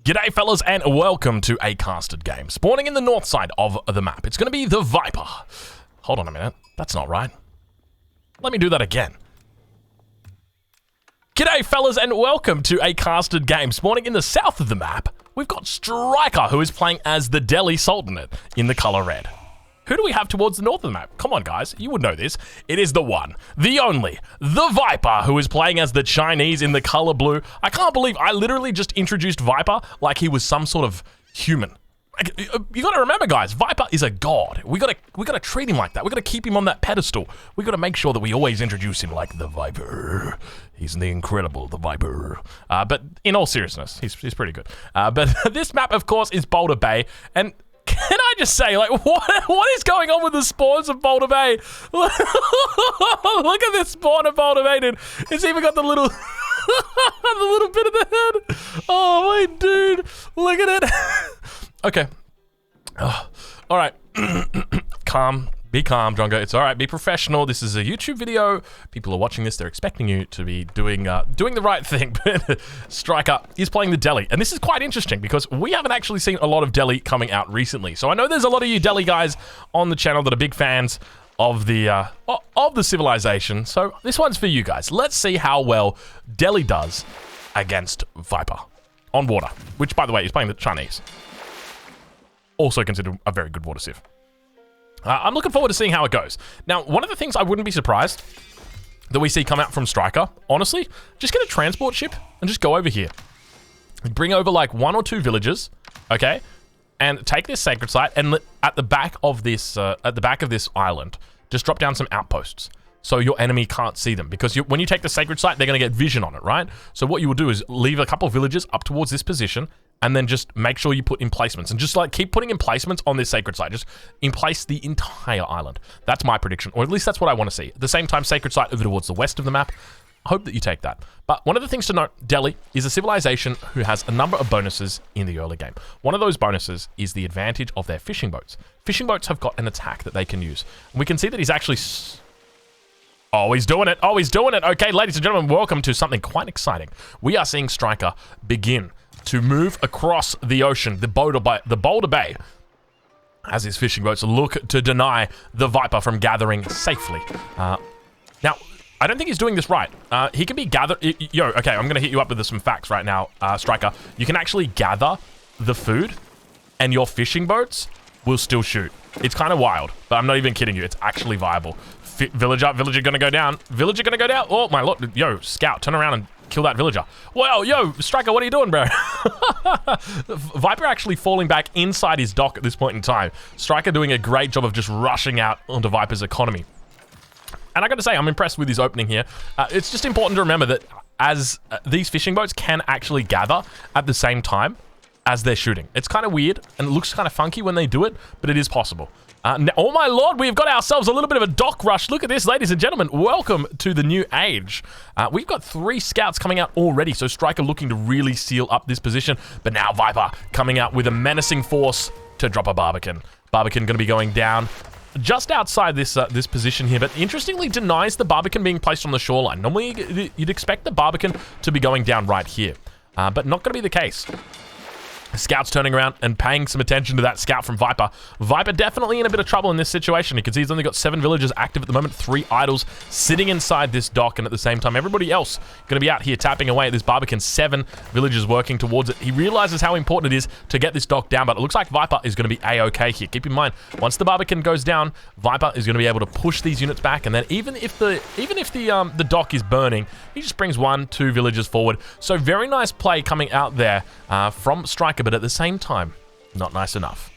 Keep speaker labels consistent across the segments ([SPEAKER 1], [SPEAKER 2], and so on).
[SPEAKER 1] G'day fellas and welcome to a casted game. Spawning in the north side of the map. It's going to be the Viper. Hold on a minute. That's not right. Let me do that again. G'day fellas and welcome to a casted game. Spawning in the south of the map, we've got Striker, who is playing as the Delhi Sultanate in the color red. Who do we have towards the north of the map? Come on, guys. You would know this. It is the one, the only, the Viper, who is playing as the Chinese in the color blue. I can't believe I literally just introduced Viper like he was some sort of human. You gotta remember, guys, Viper is a god. We gotta treat him like that. We gotta keep him on that pedestal. We gotta make sure that we always introduce him like the Viper. He's the incredible, the Viper. But in all seriousness, he's pretty good. But this map, of course, is Boulder Bay, and can I just say, like, what is going on with the spawns of Boulder Bay? Look at this spawn of Boulder Bay, dude. It's even got the little, the little bit of the head. Oh, my dude. Look at it. Okay. Oh, all right. Calm. Be calm, Drongo. It's all right. Be professional. This is a YouTube video. People are watching this. They're expecting you to be doing the right thing. But Striker is playing the Delhi. And this is quite interesting because we haven't actually seen a lot of Delhi coming out recently. So I know there's a lot of you Delhi guys on the channel that are big fans of the civilization. So this one's for you guys. Let's see how well Delhi does against Viper on water, which, by the way, is playing the Chinese. Also considered a very good water civ. I'm looking forward to seeing how it goes. Now, one of the things I wouldn't be surprised that we see come out from Striker, honestly, just get a transport ship and just go over here. Bring over like 1 or 2 villages, okay? And take this sacred site and at the back of this island, just drop down some outposts so your enemy can't see them. Because when you take the sacred site, they're going to get vision on it, right? So what you will do is leave a couple of villages up towards this position and then just make sure you put emplacements and just like keep putting emplacements on this sacred site. Just emplace the entire island. That's my prediction, or at least that's what I want to see. At the same time, sacred site over towards the west of the map. I hope that you take that. But one of the things to note, Delhi is a civilization who has a number of bonuses in the early game. One of those bonuses is the advantage of their fishing boats. Fishing boats have got an attack that they can use. And we can see that he's actually... Oh, he's doing it. Oh, he's doing it. Okay, ladies and gentlemen, welcome to something quite exciting. We are seeing Striker begin to move across the ocean, the Boulder Bay, as his fishing boats look to deny the Viper from gathering safely. Now, I don't think he's doing this right. He can be gathered... Yo, okay, I'm going to hit you up with some facts right now, Striker. You can actually gather the food, and your fishing boats will still shoot. It's kind of wild, but I'm not even kidding you. It's actually viable. Villager gonna go down. Villager gonna go down. Oh, my lord. Yo, scout, turn around and kill that villager. Well, yo, Striker, what are you doing, bro? Viper actually falling back inside his dock at this point in time. Striker doing a great job of just rushing out onto Viper's economy. And I gotta say, I'm impressed with his opening here. It's just important to remember that as these fishing boats can actually gather at the same time as they're shooting. It's kind of weird, and it looks kind of funky when they do it, but it is possible. Oh my lord, we've got ourselves a little bit of a dock rush. Look at this, ladies and gentlemen. Welcome to the new age. We've got 3 scouts coming out already, so Striker looking to really seal up this position. But now Viper coming out with a menacing force to drop a Barbican. Barbican going to be going down just outside this this position here, but interestingly denies the Barbican being placed on the shoreline. Normally, you'd expect the Barbican to be going down right here, but not going to be the case. Scout's turning around and paying some attention to that scout from Viper. Viper definitely in a bit of trouble in this situation. You can see he's only got 7 villagers active at the moment, 3 idols sitting inside this dock, and at the same time, everybody else going to be out here tapping away at this Barbican. 7 villagers working towards it. He realizes how important it is to get this dock down, but it looks like Viper is going to be A-okay here. Keep in mind, once the Barbican goes down, Viper is going to be able to push these units back, and then even if the dock is burning, he just brings 1, 2 villagers forward. So very nice play coming out there from Striker, but at the same time, not nice enough.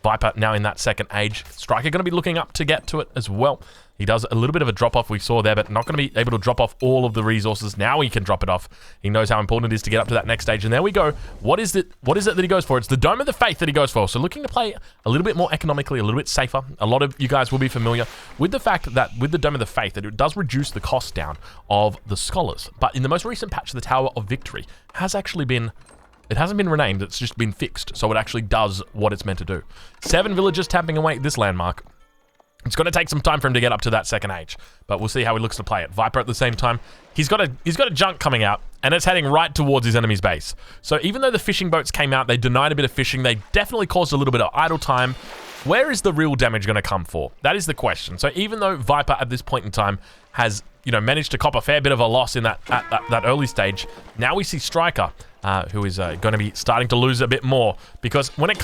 [SPEAKER 1] Viper now in that second age. Striker going to be looking up to get to it as well. He does a little bit of a drop-off we saw there, but not going to be able to drop off all of the resources. Now he can drop it off. He knows how important it is to get up to that next stage. And there we go. What is it that he goes for? It's the Dome of the Faith that he goes for. So looking to play a little bit more economically, a little bit safer. A lot of you guys will be familiar with the fact that with the Dome of the Faith, that it does reduce the cost down of the scholars. But in the most recent patch, the Tower of Victory has actually been... It hasn't been renamed, it's just been fixed, so it actually does what it's meant to do. 7 villagers tapping away at this landmark. It's going to take some time for him to get up to that second age, but we'll see how he looks to play it. Viper at the same time, he's got a junk coming out, and it's heading right towards his enemy's base. So even though the fishing boats came out, they denied a bit of fishing, they definitely caused a little bit of idle time. Where is the real damage going to come for? That is the question. So even though Viper at this point in time has, managed to cop a fair bit of a loss in that early stage, now we see Striker, who is going to be starting to lose a bit more, because when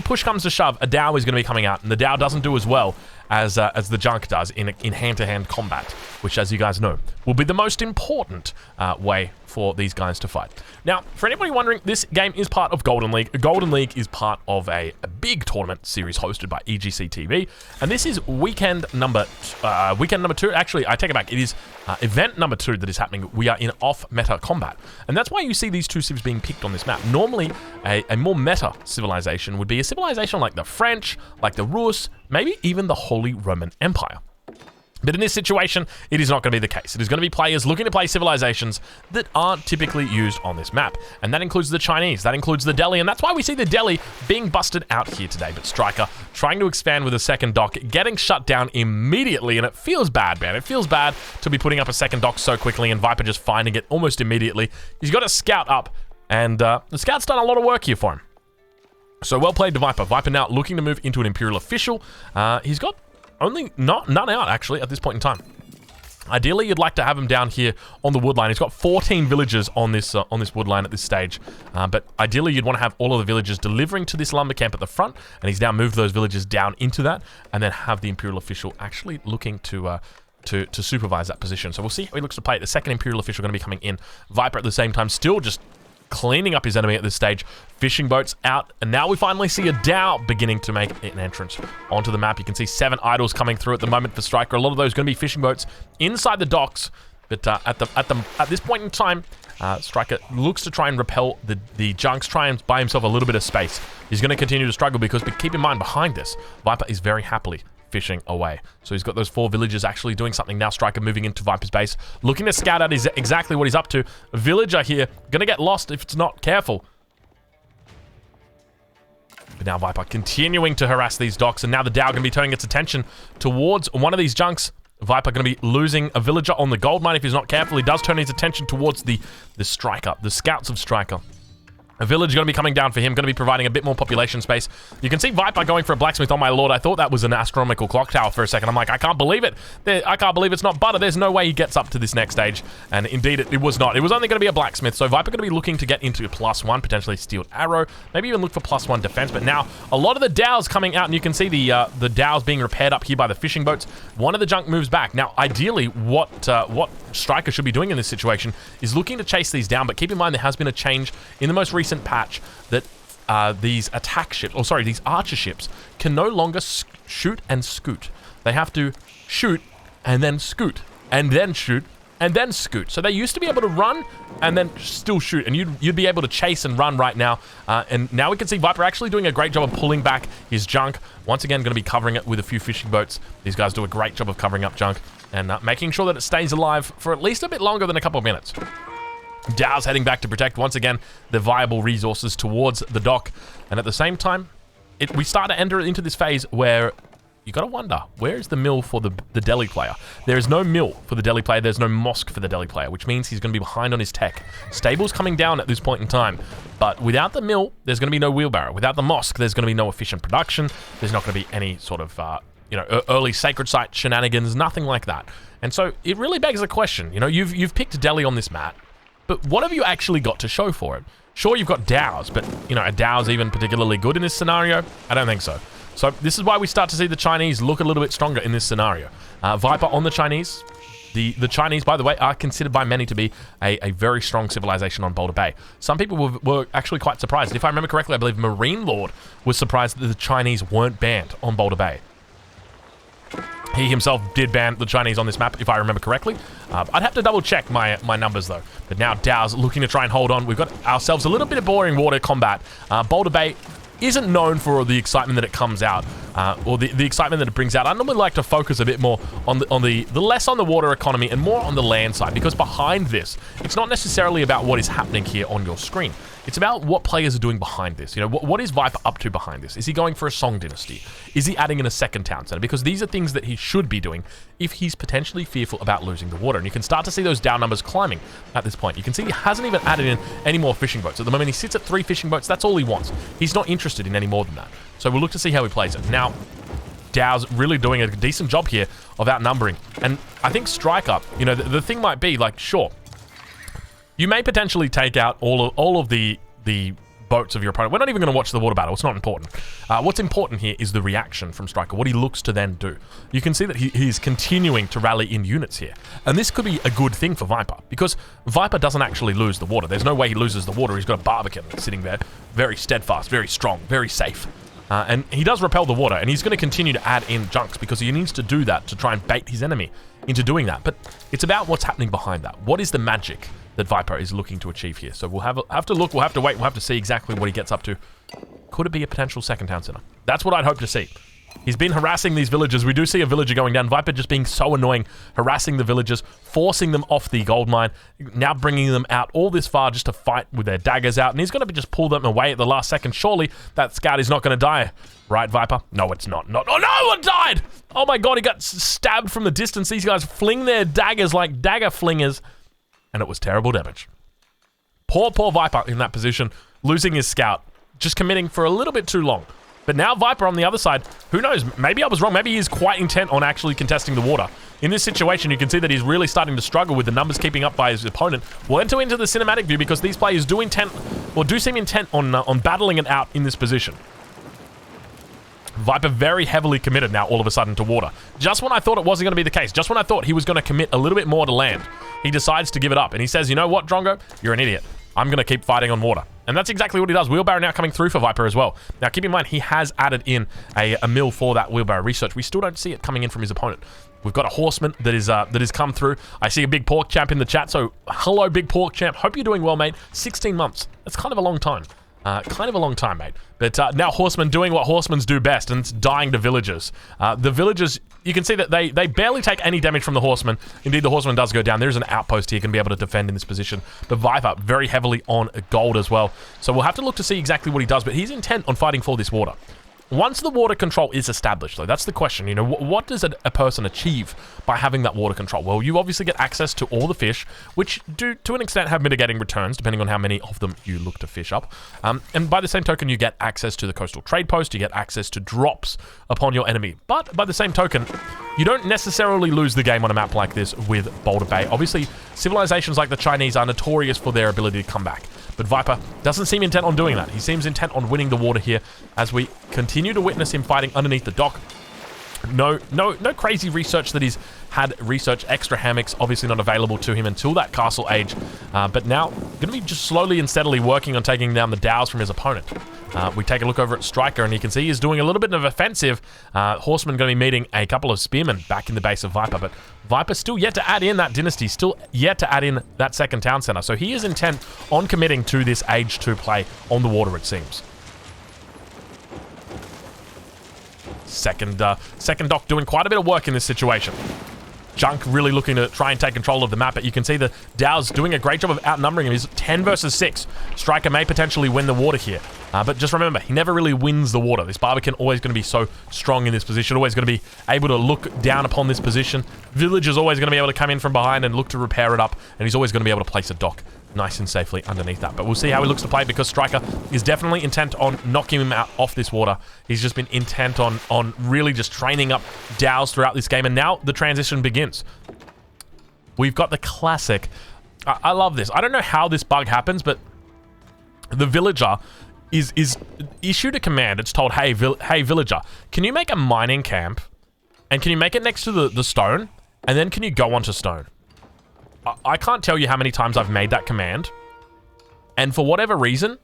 [SPEAKER 1] push comes to shove, a Dow is going to be coming out, and the Dow doesn't do as well as the junk does in hand-to-hand combat, which, as you guys know, will be the most important way for these guys to fight. Now, for anybody wondering, this game is part of Golden League. Golden League is part of a big tournament series hosted by EGC TV, and this is weekend number 2. Actually, I take it back. It is event number 2 that is happening. We are in off-meta combat, and that's why you see these two civs being picked on this map. Normally, a more meta civilization would be a civilization like the French, like the Rus, maybe even the Holy Roman Empire. But in this situation, it is not going to be the case. It is going to be players looking to play civilizations that aren't typically used on this map. And that includes the Chinese, that includes the Delhi, and that's why we see the Delhi being busted out here today. But Striker trying to expand with a second dock, getting shut down immediately, and it feels bad, man. It feels bad to be putting up a second dock so quickly, and Viper just finding it almost immediately. He's got a scout up, and the scout's done a lot of work here for him. So well played to Viper. Viper now looking to move into an Imperial official. He's got none out, actually, at this point in time. Ideally, you'd like to have him down here on the wood line. He's got 14 villagers on this wood line at this stage. But ideally, you'd want to have all of the villagers delivering to this lumber camp at the front. And he's now moved those villagers down into that. And then have the Imperial official actually looking to supervise that position. So we'll see how he looks to play it. The second Imperial official going to be coming in. Viper at the same time still just cleaning up his enemy at this stage. Fishing boats out, and now we finally see a Dow beginning to make an entrance onto the map. You can see 7 idols coming through at the moment for Striker. A lot of those going to be fishing boats inside the docks, but at this point in time, Striker looks to try and repel the junks, try and buy himself a little bit of space. He's going to continue to struggle because, but keep in mind, behind this, Viper is very happily fishing away. So he's got those 4 villagers actually doing something. Now Striker moving into Viper's base, looking to scout out exactly what he's up to. A villager here, gonna get lost if it's not careful. But now Viper continuing to harass these docks, and now the Dow gonna be turning its attention towards one of these junks. Viper gonna be losing a villager on the gold mine if he's not careful. He does turn his attention towards the Striker, the scouts of Striker. A village going to be coming down for him, going to be providing a bit more population space. You can see Viper going for a blacksmith. Oh my lord, I thought that was an astronomical clock tower for a second. I'm like, I can't believe it. I can't believe it's not butter. There's no way he gets up to this next stage. And indeed, it was not. It was only going to be a blacksmith. So Viper going to be looking to get into +1, potentially steeled arrow. Maybe even look for +1 defense. But now, a lot of the Dows coming out, and you can see the Dows being repaired up here by the fishing boats. One of the junk moves back. Now, ideally, what Striker should be doing in this situation is looking to chase these down. But keep in mind, there has been a change in the most recent patch that these archer ships can no longer shoot and scoot. They have to shoot and then scoot and then shoot and then scoot. So they used to be able to run and then still shoot, and you'd be able to chase and run right now. And now we can see Viper actually doing a great job of pulling back his junk. Once again, going to be covering it with a few fishing boats. These guys do a great job of covering up junk and making sure that it stays alive for at least a bit longer than a couple of minutes. Dow's heading back to protect, once again, the viable resources towards the dock. And at the same time, we start to enter into this phase where you got to wonder, where is the mill for the Delhi player? There is no mill for the Delhi player. There's no mosque for the Delhi player, which means he's going to be behind on his tech. Stable's coming down at this point in time. But without the mill, there's going to be no wheelbarrow. Without the mosque, there's going to be no efficient production. There's not going to be any sort of early sacred site shenanigans, nothing like that. And so it really begs the question, you've picked Delhi on this map, but what have you actually got to show for it? Sure, you've got Dows, but, a Dow's even particularly good in this scenario? I don't think so. So this is why we start to see the Chinese look a little bit stronger in this scenario. Viper on the Chinese. The Chinese, by the way, are considered by many to be a very strong civilization on Boulder Bay. Some people were actually quite surprised. If I remember correctly, I believe Marine Lord was surprised that the Chinese weren't banned on Boulder Bay. He himself did ban the Chinese on this map, if I remember correctly. I'd have to double check my numbers, though. But now Dow's looking to try and hold on. We've got ourselves a little bit of boring water combat. Boulder Bay isn't known for the excitement that it comes out, or the excitement that it brings out. I normally like to focus a bit more on the less on the water economy and more on the land side, because behind this, it's not necessarily about what is happening here on your screen. It's about what players are doing behind this. You know, what is Viper up to behind this? Is he going for a Song Dynasty? Is he adding in a second town center? Because these are things that he should be doing if he's potentially fearful about losing the water. And you can start to see those down numbers climbing at this point. You can see he hasn't even added in any more fishing boats. At the moment, he sits at 3 fishing boats. That's all he wants. He's not interested in any more than that. So we'll look to see how he plays it. Now, Dow's really doing a decent job here of outnumbering. And I think Striker, you know, the thing might be, like, sure, you may potentially take out all of the boats of your opponent. We're not even going to watch the water battle. It's not important. What's important here is the reaction from Striker, what he looks to then do. You can see that he's continuing to rally in units here. And this could be a good thing for Viper, because Viper doesn't actually lose the water. There's no way he loses the water. He's got a Barbican sitting there, very steadfast, very strong, very safe. And he does repel the water, and he's going to continue to add in junks because he needs to do that to try and bait his enemy into doing that. But it's about what's happening behind that. What is the magic that Viper is looking to achieve here? So we'll have to look, we'll have to wait, we'll have to see exactly what he gets up to. Could it be a potential second town center? That's what I'd hope to see. He's been harassing these villagers. We do see a villager going down. Viper just being so annoying, harassing the villagers, forcing them off the gold mine, now bringing them out all this far just to fight with their daggers out. And he's going to just pull them away at the last second. Surely that scout is not going to die. Right, Viper? No, it's not. Oh, no, it died! Oh my god, he got stabbed from the distance. These guys fling their daggers like dagger flingers. And it was terrible damage. Poor Viper in that position, losing his scout, just committing for a little bit too long. But now Viper on the other side, who knows? Maybe I was wrong. Maybe he's quite intent on actually contesting the water. In this situation, you can see that he's really starting to struggle with the numbers keeping up by his opponent. We'll enter into the cinematic view because these players do seem intent on battling it out in this position. Viper very heavily committed now all of a sudden to water. Just when I thought it wasn't going to be the case, just when I thought he was going to commit a little bit more to land, he decides to give it up. And he says, you know what, Drongo? You're an idiot. I'm going to keep fighting on water. And that's exactly what he does. Wheelbarrow now coming through for Viper as well. Now, keep in mind, he has added in a mill for that wheelbarrow research. We still don't see it coming in from his opponent. We've got a horseman that has come through. I see a Big Pork Champ in the chat. So, hello, Big Pork Champ. Hope you're doing well, mate. 16 months. That's kind of a long time. Mate. But now Horsemen doing what Horsemans do best, and it's dying to villagers. The villagers, you can see that they barely take any damage from the Horseman. Indeed, the Horseman does go down. There's an outpost here, can be able to defend in this position. But Viper, very heavily on gold as well. So we'll have to look to see exactly what he does, but he's intent on fighting for this water. Once the water control is established, though, that's the question. You know, what does a person achieve by having that water control? Well, you obviously get access to all the fish, which do, to an extent, have mitigating returns, depending on how many of them you look to fish up. And by the same token, you get access to the coastal trade post, you get access to drops upon your enemy. But by the same token, you don't necessarily lose the game on a map like this with Boulder Bay. Obviously, civilizations like the Chinese are notorious for their ability to come back. But Viper doesn't seem intent on doing that. He seems intent on winning the water here as we continue to witness him fighting underneath the dock. No crazy research that he's had research. Extra hammocks obviously not available to him until that castle age. But now going to be just slowly and steadily working on taking down the Dows from his opponent. We take a look over at Striker, and you can see he's doing a little bit of offensive. Horseman going to be meeting a couple of spearmen back in the base of Viper, but Viper still yet to add in that dynasty, still yet to add in that second town center. So he is intent on committing to this Age 2 play on the water, it seems. Second dock doing quite a bit of work in this situation. Junk really looking to try and take control of the map, but you can see the Dow's doing a great job of outnumbering him. He's 10 versus 6. Striker may potentially win the water here. But just remember, he never really wins the water. This Barbican always going to be so strong in this position, always going to be able to look down upon this position. Village is always going to be able to come in from behind and look to repair it up, and he's always going to be able to place a dock nice and safely underneath that. But we'll see how he looks to play, because Striker is definitely intent on knocking him out off this water. He's just been intent on really just training up Dows throughout this game, and now the transition begins. We've got the classic. I love this. I don't know how this bug happens, but the villager is issued a command. It's told, hey villager, can you make a mining camp, and can you make it next to the stone, and then can you go onto stone? I can't tell you how many times I've made that command, and for whatever reason,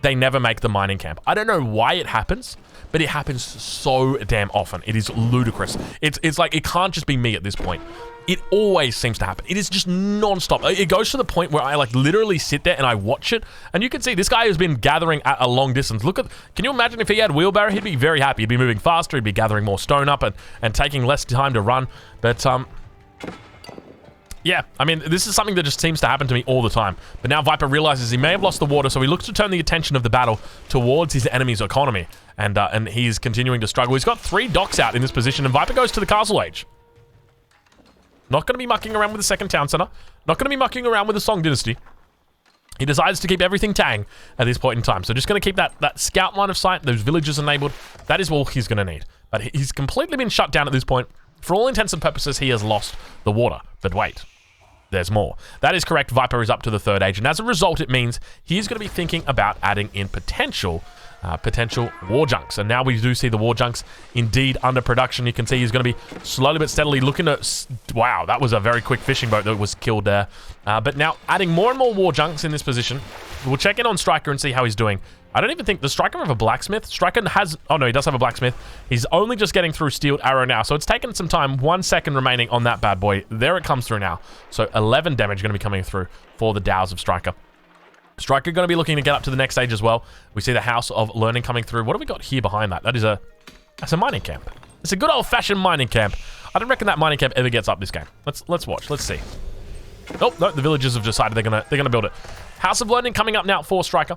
[SPEAKER 1] they never make the mining camp. I don't know why it happens, but it happens so damn often. It is ludicrous. It's like, it can't just be me at this point. It always seems to happen. It is just non-stop. It goes to the point where I like literally sit there and I watch it, and you can see this guy has been gathering at a long distance. Can you imagine if he had wheelbarrow? He'd be very happy. He'd be moving faster. He'd be gathering more stone up and taking less time to run. But Yeah, I mean, this is something that just seems to happen to me all the time. But now Viper realizes he may have lost the water, so he looks to turn the attention of the battle towards his enemy's economy. And he's continuing to struggle. He's got 3 docks out in this position, and Viper goes to the Castle Age. Not going to be mucking around with the second town center. Not going to be mucking around with the Song Dynasty. He decides to keep everything tang at this point in time. So just going to keep that scout line of sight, those villages enabled. That is all he's going to need. But he's completely been shut down at this point. For all intents and purposes, he has lost the water. But wait, there's more. That is correct. Viper is up to the 3rd age. And as a result, it means he's going to be thinking about adding in potential war junks. And now we do see the war junks indeed under production. You can see he's going to be slowly but steadily looking at... Wow, that was a very quick fishing boat that was killed there. But now adding more and more war junks in this position. We'll check in on Striker and see how he's doing. I don't even think... Does Striker have a blacksmith? Striker has... Oh, no, he does have a blacksmith. He's only just getting through Steeled Arrow now. So it's taken some time. 1 second remaining on that bad boy. There it comes through now. So 11 damage going to be coming through for the Dows of Striker. Striker going to be looking to get up to the next stage as well. We see the House of Learning coming through. What have we got here behind that? That's a mining camp. It's a good old-fashioned mining camp. I don't reckon that mining camp ever gets up this game. Let's watch. Let's see. Oh, no, the villagers have decided they're gonna build it. House of Learning coming up now for Striker.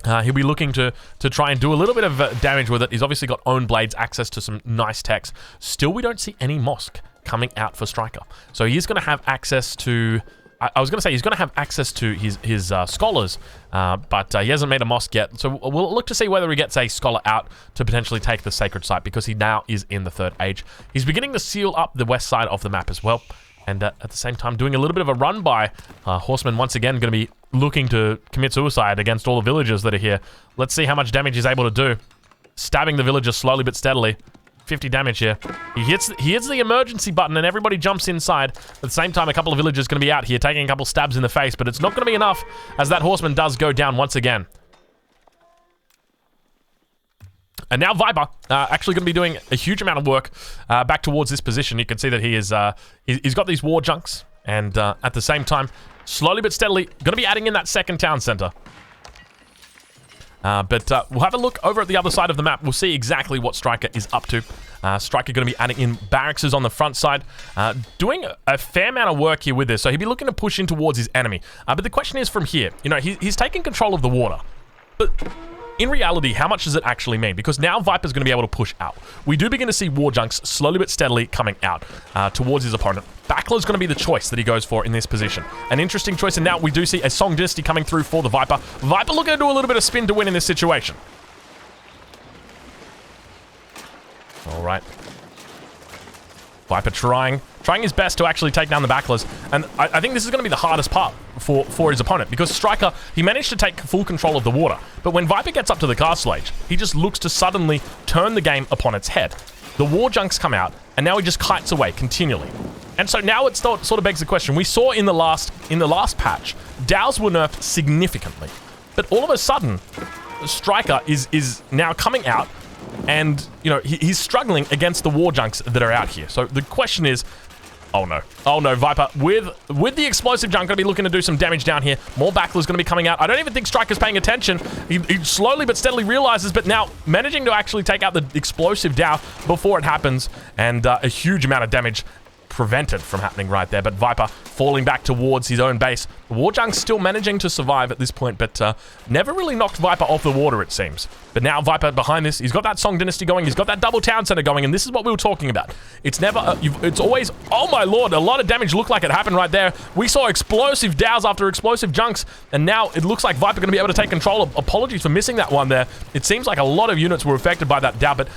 [SPEAKER 1] He'll be looking to try and do a little bit of damage with it. He's obviously got own blades, access to some nice techs. Still, we don't see any mosque coming out for Striker. So he's going to have access to... I was going to say he's going to have access to his scholars, but he hasn't made a mosque yet. So we'll look to see whether he gets a scholar out to potentially take the sacred site, because he now is in the 3rd age. He's beginning to seal up the west side of the map as well. And at the same time, doing a little bit of a run by Horseman once again, going to be looking to commit suicide against all the villagers that are here. Let's see how much damage he's able to do. Stabbing the villagers slowly but steadily. 50 damage here. He hits the emergency button and everybody jumps inside. At the same time, a couple of villagers going to be out here taking a couple stabs in the face, but it's not going to be enough as that Horseman does go down once again. And now Viper actually going to be doing a huge amount of work back towards this position. You can see that he is he's got these war junks, and at the same time, slowly but steadily, going to be adding in that second town center. But we'll have a look over at the other side of the map. We'll see exactly what Striker is up to. Striker going to be adding in barracks on the front side, doing a fair amount of work here with this. So he'll be looking to push in towards his enemy. But the question is from here, you know, he's taking control of the water. But in reality, how much does it actually mean? Because now Viper's going to be able to push out. We do begin to see war junks slowly but steadily coming out towards his opponent. Backler's going to be the choice that he goes for in this position. An interesting choice, and now we do see a Song Dynasty coming through for the Viper. Viper looking to do a little bit of spin to win in this situation. All right. Viper trying his best to actually take down the Backlers. And I think this is going to be the hardest part for his opponent, because Striker, he managed to take full control of the water. But when Viper gets up to the castle age, he just looks to suddenly turn the game upon its head. The war junks come out, and now he just kites away continually. And so now it sort of begs the question. We saw in the last patch, Dows were nerfed significantly. But all of a sudden, Striker is now coming out, and you know he's struggling against the war junks that are out here. So the question is, oh no, Viper with the explosive junk going to be looking to do some damage down here. More Backlers going to be coming out. I don't even think Striker's paying attention. He slowly but steadily realizes, but now managing to actually take out the explosive Dow before it happens, and a huge amount of damage prevented from happening right there. But Viper falling back towards his own base. The war junk's still managing to survive at this point, but never really knocked Viper off the water, it seems. But now Viper behind this, he's got that Song Dynasty going, he's got that double town center going, and this is what we were talking about. It's never, it's always, oh my lord, a lot of damage looked like it happened right there. We saw explosive Dows after explosive junks, and now it looks like Viper going to be able to take control. Apologies for missing that one there. It seems like a lot of units were affected by that Dow, but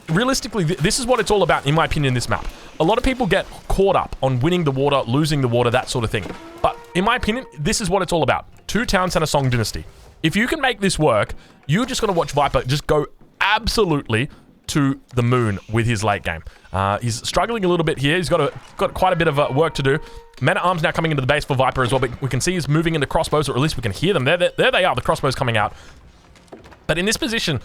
[SPEAKER 1] realistically, this is what it's all about, in my opinion, in this map. A lot of people get caught up on winning the water, losing the water, that sort of thing. But in my opinion, this is what it's all about. 2 town center Song Dynasty. If you can make this work, you're just going to watch Viper just go absolutely to the moon with his late game. He's struggling a little bit here. He's got quite a bit of work to do. Men-at-Arms now coming into the base for Viper as well, but we can see he's moving into crossbows, or at least we can hear them. There they are, the crossbows coming out. But in this position,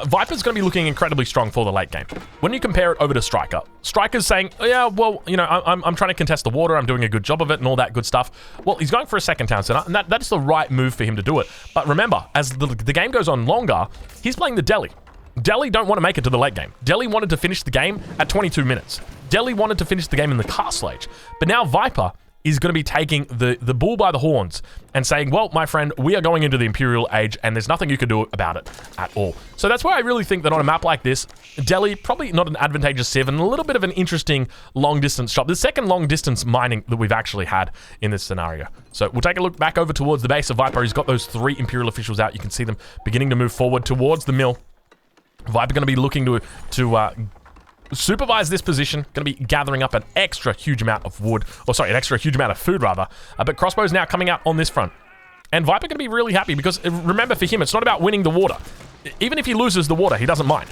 [SPEAKER 1] Viper's going to be looking incredibly strong for the late game. When you compare it over to Striker, Striker's saying, oh, yeah, well, you know, I'm trying to contest the water, I'm doing a good job of it and all that good stuff. Well, he's going for a second town center, and that's the right move for him to do it. But remember, as the game goes on longer, he's playing the Delhi. Delhi don't want to make it to the late game. Delhi wanted to finish the game at 22 minutes. Delhi wanted to finish the game in the Castle Age, but now Viper is going to be taking the bull by the horns and saying, well, my friend, we are going into the Imperial Age and there's nothing you can do about it at all. So that's why I really think that on a map like this, Delhi, probably not an advantageous civ and a little bit of an interesting long-distance shot. The second long-distance mining that we've actually had in this scenario. So we'll take a look back over towards the base of Viper. He's got those 3 Imperial officials out. You can see them beginning to move forward towards the mill. Viper going to be looking to supervise this position, going to be gathering up an extra huge amount of wood, or sorry, an extra huge amount of food rather, but Crossbow's now coming out on this front. And Viper going to be really happy because remember, for him, it's not about winning the water. Even if he loses the water, he doesn't mind.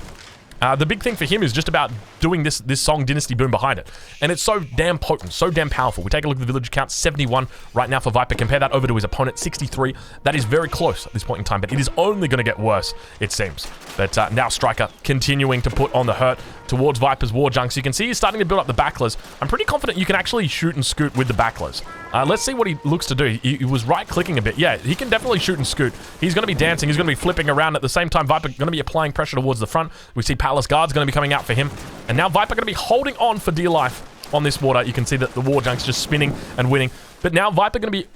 [SPEAKER 1] The big thing for him is just about doing this Song Dynasty boom behind it. And it's so damn potent, so damn powerful. We take a look at the village count, 71 right now for Viper. Compare that over to his opponent, 63. That is very close at this point in time, but it is only going to get worse, it seems. But now Striker continuing to put on the hurt towards Viper's war junk. So you can see he's starting to build up the backlers. I'm pretty confident you can actually shoot and scoot with the backlers. Let's see what he looks to do. He was right-clicking a bit. Yeah, he can definitely shoot and scoot. He's going to be dancing. He's going to be flipping around. At the same time, Viper going to be applying pressure towards the front. We see Palace Guards going to be coming out for him. And now Viper going to be holding on for dear life on this water. You can see that the war junk's just spinning and winning. But now Viper going to be...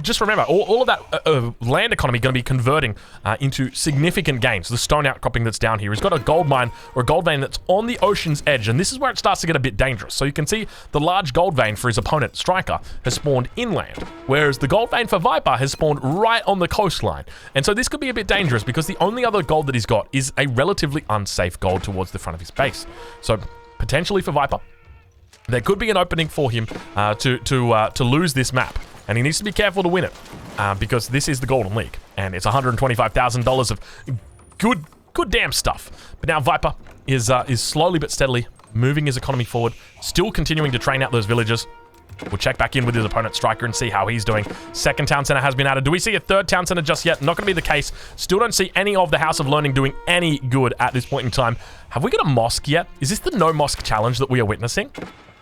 [SPEAKER 1] Just remember, all of that land economy going to be converting into significant gains. The stone outcropping that's down here. He's got a gold mine or a gold vein that's on the ocean's edge, and this is where it starts to get a bit dangerous. So you can see the large gold vein for his opponent, Striker, has spawned inland, whereas the gold vein for Viper has spawned right on the coastline. And so this could be a bit dangerous because the only other gold that he's got is a relatively unsafe gold towards the front of his base. So potentially for Viper, there could be an opening for him to lose this map. And he needs to be careful to win it because this is the Golden League. And it's $125,000 of good damn stuff. But now Viper is slowly but steadily moving his economy forward, still continuing to train out those villagers. We'll check back in with his opponent, Striker, and see how he's doing. Second town center has been added. Do we see a third town center just yet? Not going to be the case. Still don't see any of the House of Learning doing any good at this point in time. Have we got a mosque yet? Is this the no mosque challenge that we are witnessing?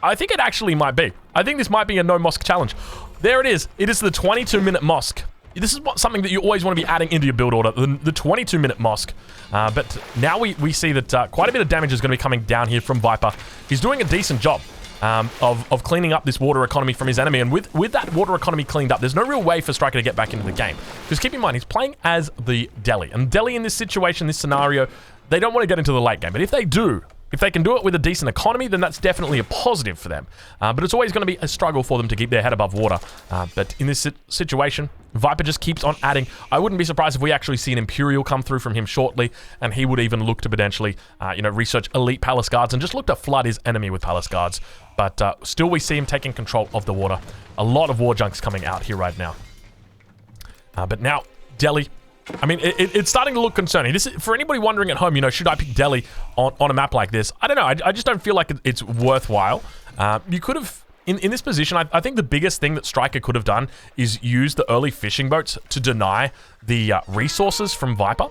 [SPEAKER 1] I think it actually might be. I think this might be a no mosque challenge. There it is. It is the 22-minute mosque. This is something that you always want to be adding into your build order, the 22-minute mosque. But now we see that quite a bit of damage is going to be coming down here from Viper. He's doing a decent job of cleaning up this water economy from his enemy. And with that water economy cleaned up, there's no real way for Striker to get back into the game. Because keep in mind, he's playing as the Delhi. And Delhi in this situation, this scenario, they don't want to get into the late game. But if they do, if they can do it with a decent economy, then that's definitely a positive for them. But it's always going to be a struggle for them to keep their head above water. But in this situation, Viper just keeps on adding. I wouldn't be surprised if we actually see an Imperial come through from him shortly, and he would even look to potentially, research elite Palace Guards and just look to flood his enemy with Palace Guards. But still, we see him taking control of the water. A lot of war junks coming out here right now. But now, Delhi. I mean, it's starting to look concerning. This is, for anybody wondering at home, should I pick Delhi on a map like this? I don't know. I just don't feel like it's worthwhile. You could have, in this position, I think the biggest thing that Striker could have done is use the early fishing boats to deny the resources from Viper.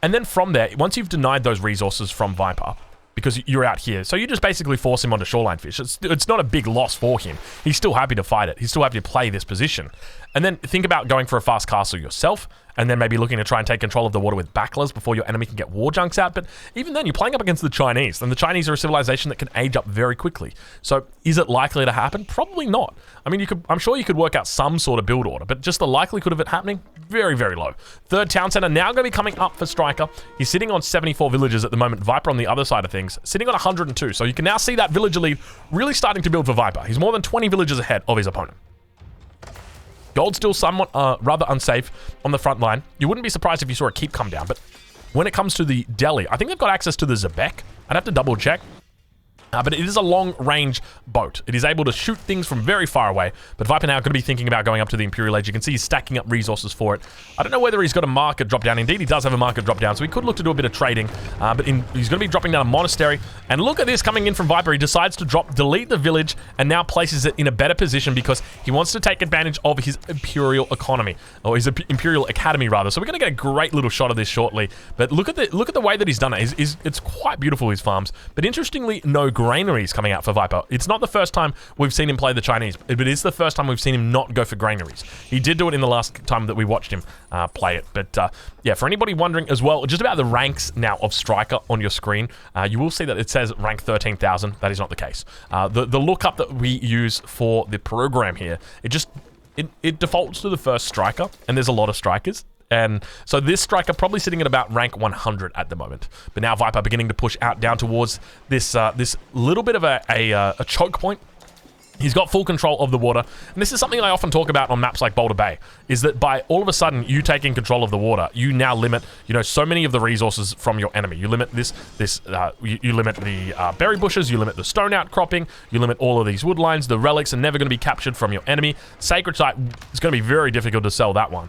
[SPEAKER 1] And then from there, once you've denied those resources from Viper, because you're out here, so you just basically force him onto shoreline fish. It's not a big loss for him. He's still happy to fight it. He's still happy to play this position. And then think about going for a fast castle yourself, and then maybe looking to try and take control of the water with backlers before your enemy can get war junks out. But even then, you're playing up against the Chinese, and the Chinese are a civilization that can age up very quickly. So is it likely to happen? Probably not. I mean, I'm sure you could work out some sort of build order, but just the likelihood of it happening, very, very low. Third town center now going to be coming up for Striker. He's sitting on 74 villagers at the moment. Viper on the other side of things, sitting on 102. So you can now see that villager lead really starting to build for Viper. He's more than 20 villagers ahead of his opponent. Gold's still somewhat rather unsafe on the front line. You wouldn't be surprised if you saw a keep come down, but when it comes to the Delhi, I think they've got access to the Zebek. I'd have to double check. But it is a long-range boat. It is able to shoot things from very far away. But Viper now going to be thinking about going up to the Imperial Age. You can see he's stacking up resources for it. I don't know whether he's got a market drop down. Indeed, he does have a market drop down, so he could look to do a bit of trading. But he's going to be dropping down a monastery. And look at this coming in from Viper. He decides to delete the village, and now places it in a better position because he wants to take advantage of his Imperial economy, or his Imperial Academy rather. So we're going to get a great little shot of this shortly. But look at the way that he's done it. It's quite beautiful, his farms. But interestingly, no growth. granaries coming out for Viper. It's not the first time we've seen him play the Chinese, but it is the first time we've seen him not go for granaries. He did do it in the last time that we watched him play it. But yeah, for anybody wondering as well, just about the ranks now of Striker on your screen, you will see that it says rank 13,000. That is not the case. The lookup that we use for the program here, it defaults to the first Striker, and there's a lot of Strikers. And so this Striker probably sitting at about rank 100 at the moment. But now Viper beginning to push out down towards this this little bit of a choke point. He's got full control of the water. And this is something I often talk about on maps like Boulder Bay, is that by all of a sudden you taking control of the water, you now limit, so many of the resources from your enemy. You limit you limit the berry bushes, you limit the stone outcropping, you limit all of these wood lines. The relics are never going to be captured from your enemy. Sacred Site is going to be very difficult to sell that one.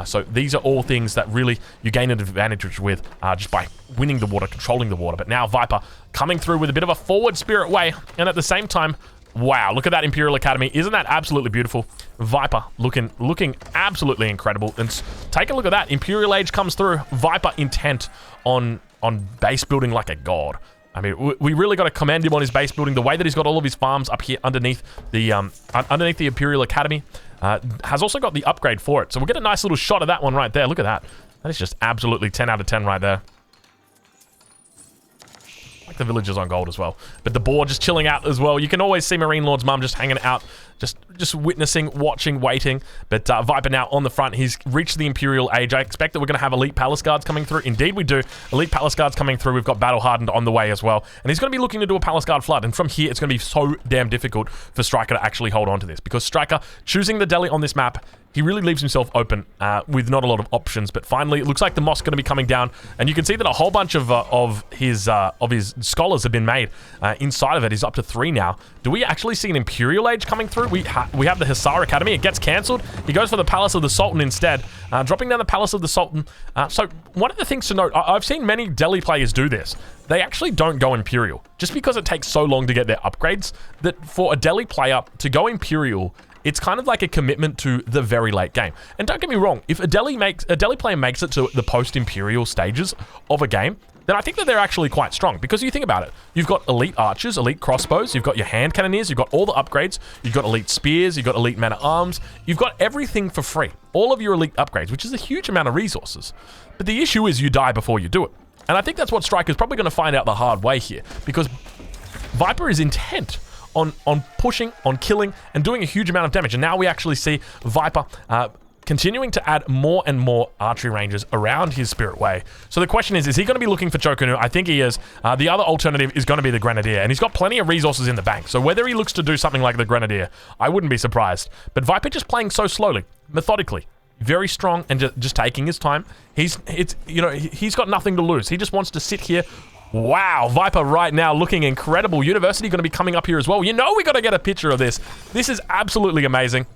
[SPEAKER 1] So these are all things that really you gain an advantage with just by winning the water, controlling the water. But now Viper coming through with a bit of a forward spirit way, and at the same time, wow, look at that Imperial Academy. Isn't that absolutely beautiful? Viper looking absolutely incredible. And take a look at that. Imperial Age comes through. Viper intent on base building like a god. I mean, we really got to commend him on his base building. The way that he's got all of his farms up here underneath the Imperial Academy. Has also got the upgrade for it. So we'll get a nice little shot of that one right there. Look at that. That is just absolutely 10 out of 10 right there. Like the villagers on gold as well. But the boar just chilling out as well. You can always see Marine Lord's mum just hanging out, just witnessing, watching, waiting. But Viper now on the front. He's reached the Imperial Age. I expect that we're going to have Elite Palace Guards coming through. Indeed we do. Elite Palace Guards coming through. We've got Battle Hardened on the way as well. And he's going to be looking to do a Palace Guard Flood. And from here, it's going to be so damn difficult for Striker to actually hold on to this. Because Striker, choosing the Delhi on this map, he really leaves himself open with not a lot of options. But finally, it looks like the mosque going to be coming down, and you can see that a whole bunch of his scholars have been made inside of it. He's up to 3 now. Do we actually see an Imperial Age coming through? We have the Hussar Academy. It gets cancelled. He goes for the Palace of the Sultan instead, dropping down the Palace of the Sultan. So one of the things to note, I've seen many Delhi players do this. They actually don't go Imperial, just because it takes so long to get their upgrades, that for a Delhi player to go Imperial, it's kind of like a commitment to the very late game. And don't get me wrong, if a Delhi player makes it to the post-Imperial stages of a game, then I think that they're actually quite strong. Because you think about it, you've got elite archers, elite crossbows, you've got your hand cannoneers, you've got all the upgrades, you've got elite spears, you've got elite men-at-arms, you've got everything for free. All of your elite upgrades, which is a huge amount of resources. But the issue is you die before you do it. And I think that's what Striker's probably going to find out the hard way here. Because Viper is intent on pushing, on killing, and doing a huge amount of damage. And now we actually see Viper continuing to add more and more archery ranges around his Spirit Way. So the question is he going to be looking for Chokunu? I think he is. The other alternative is going to be the Grenadier, and he's got plenty of resources in the bank. So whether he looks to do something like the Grenadier, I wouldn't be surprised. But Viper just playing so slowly, methodically, very strong, and just taking his time. He's got nothing to lose. He just wants to sit here. Wow, Viper right now looking incredible. University going to be coming up here as well. We got to get a picture of this. This is absolutely amazing.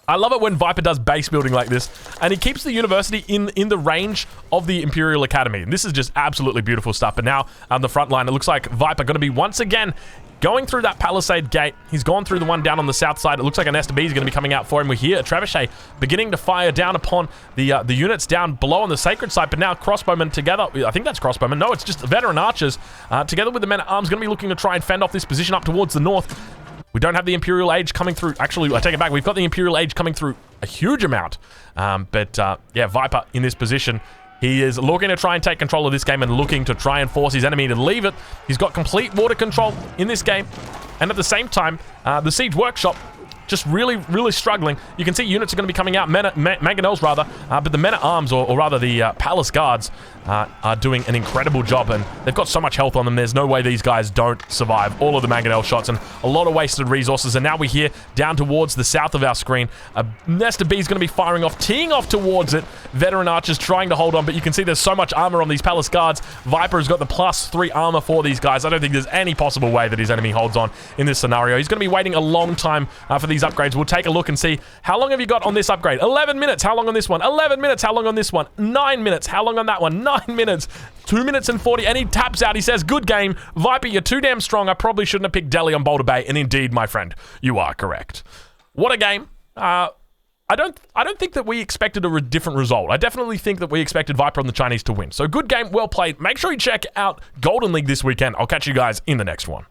[SPEAKER 1] I love it when Viper does base building like this, and he keeps the University in the range of the Imperial Academy. And this is just absolutely beautiful stuff. But now on the front line, it looks like Viper going to be once again going through that Palisade Gate. He's gone through the one down on the south side. It looks like an STB is going to be coming out for him. We hear a Trebuchet beginning to fire down upon the units down below on the Sacred Site, but now crossbowmen together. I think that's crossbowmen. No, it's just veteran archers together with the men-at-arms going to be looking to try and fend off this position up towards the north. We don't have the Imperial Age coming through. Actually, I take it back. We've got the Imperial Age coming through a huge amount. Yeah, Viper in this position. He is looking to try and take control of this game and looking to try and force his enemy to leave it. He's got complete water control in this game. And at the same time, the Siege Workshop just really, really struggling. You can see units are going to be coming out, Mangonels rather, but the Men-at-Arms, or rather the Palace Guards, are doing an incredible job, and they've got so much health on them. There's no way these guys don't survive all of the Mangonel shots, and a lot of wasted resources. And now we hear down towards the south of our screen, Nesta B is going to be firing off, teeing off towards it. Veteran archers trying to hold on, but you can see there's so much armor on these Palace Guards. Viper has got the +3 armor for these guys. I don't think there's any possible way that his enemy holds on in this scenario. He's going to be waiting a long time for these upgrades. We'll take a look and see how long have you got on this upgrade. 11 minutes. How long on this one? 11 minutes. How long on this one? 9 minutes. How long on that one? 9 minutes. 2 minutes and 40. And he taps out. He says, good game. Viper, you're too damn strong. I probably shouldn't have picked Delhi on Boulder Bay. And indeed, my friend, you are correct. What a game. I don't think that we expected a different result. I definitely think that we expected Viper on the Chinese to win. So good game, well played. Make sure you check out Golden League this weekend. I'll catch you guys in the next one.